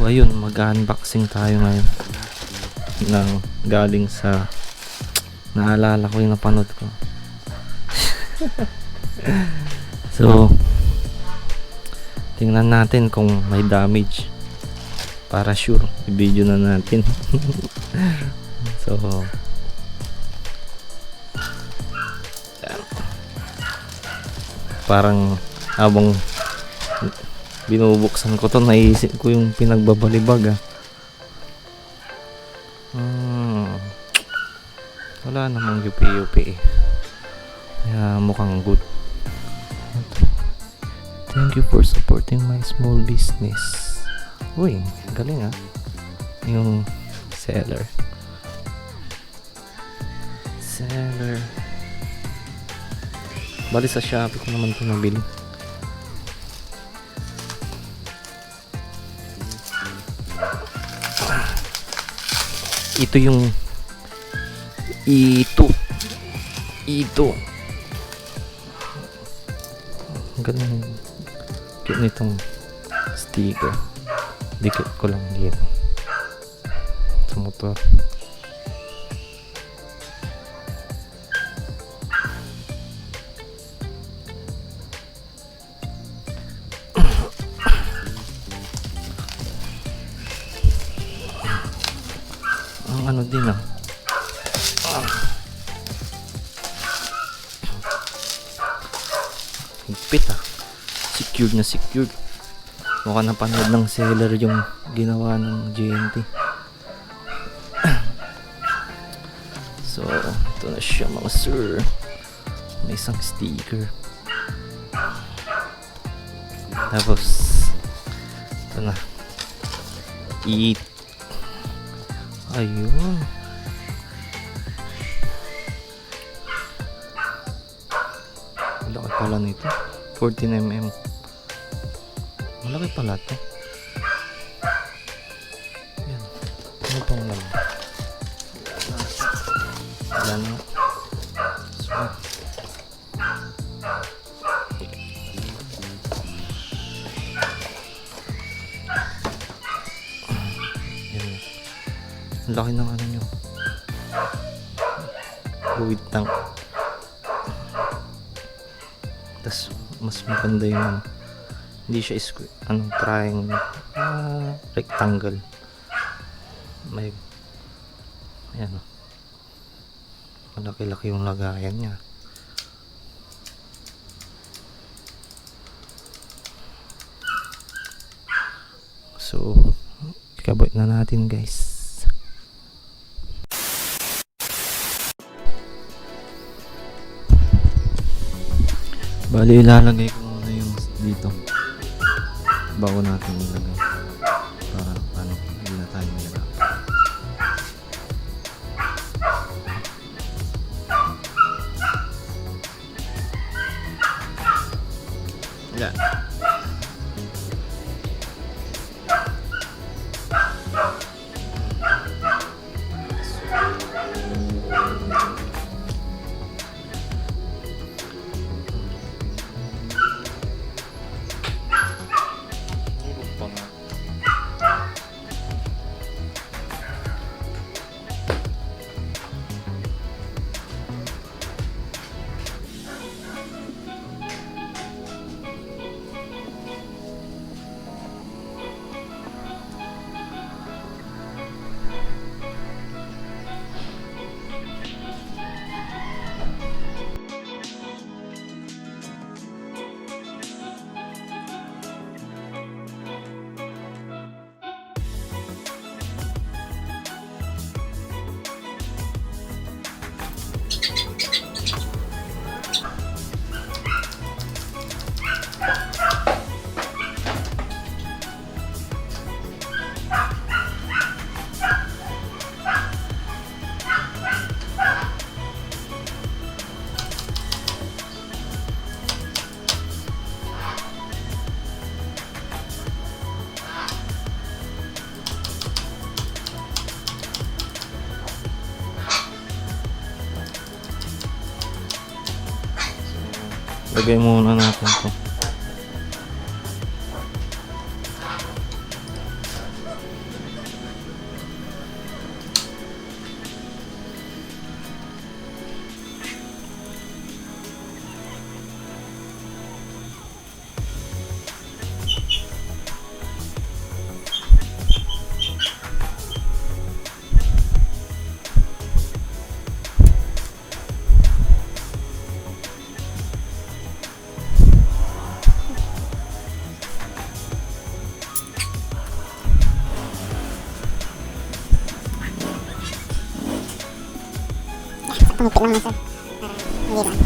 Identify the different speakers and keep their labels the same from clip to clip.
Speaker 1: ayun, mag-unboxing tayo ngayon ng galing sa naalala ko yung napanood ko. So tingnan natin kung may damage para sure i-video na natin. So parang habang binubuksan ko to, naisip ko yung pinagbabalibag wala namang UP-UP kaya mukhang good. Thank you for supporting my small business. Uy, galing yung seller bali sa Shopee ko naman ito nabili. Ito yung ito ganun, cute nitong sticker. Dikit ko lang dito sa motor. Ang ano din higpit secured. Mukha napanood ng seller yung ginawa ng GNT. So ito na siya mga sir, may isang sticker, tapos ito na ayun, malaki pala nito, 14mm. Malaki pala to. Yan. Ano pang laman? Wala na. So, yan. Ang laki ng ano nyo. Fluid tank. Tas mas maganda yung hindi siya triangle, rectangle. May ayan, malaki-laki yung lagayan niya. So ikabit na natin guys. Bali ilalagay ko muna yung dito bago natin ilagay para hindi na tayo mahirap. Yan. Lagay muna natin to.
Speaker 2: tumupit lang na sir. Para hindi lang.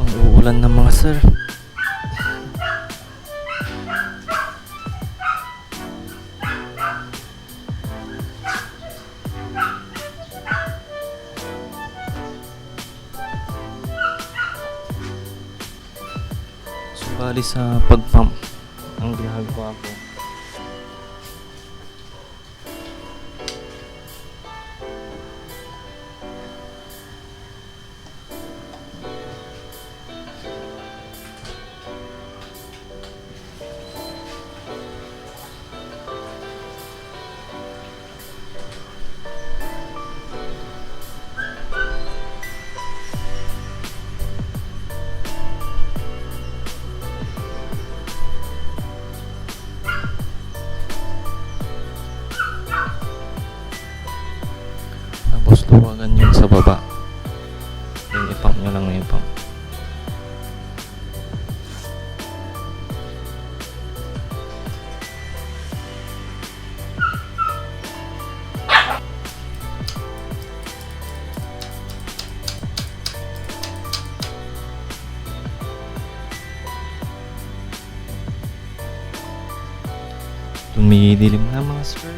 Speaker 1: Mukhang uulan na mga sir. Bali sa pag-pump ang ginagawa ko, tapos luwagan yun sa baba, yung ipump nyo lang na yung pump. Tumidilim na mga sir.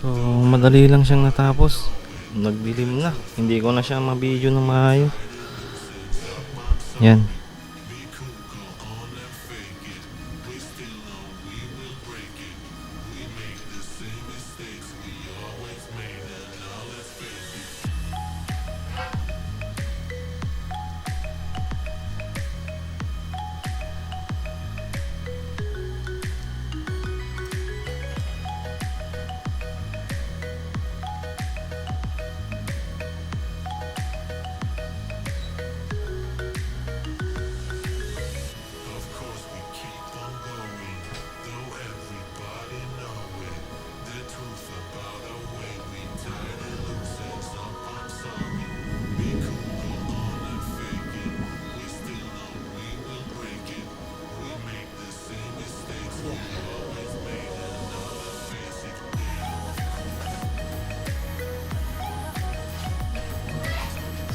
Speaker 1: So, madali lang siyang natapos. Nagdilim na. Hindi ko na siya ma-video ng maayos. Yan.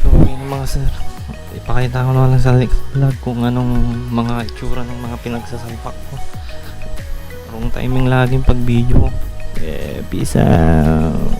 Speaker 1: So, yun mga sir. Ipakita ko na lang sa next vlog kung anong mga itsura ng mga pinagsasalpak ko. Wrong timing laging pag video. Peace out.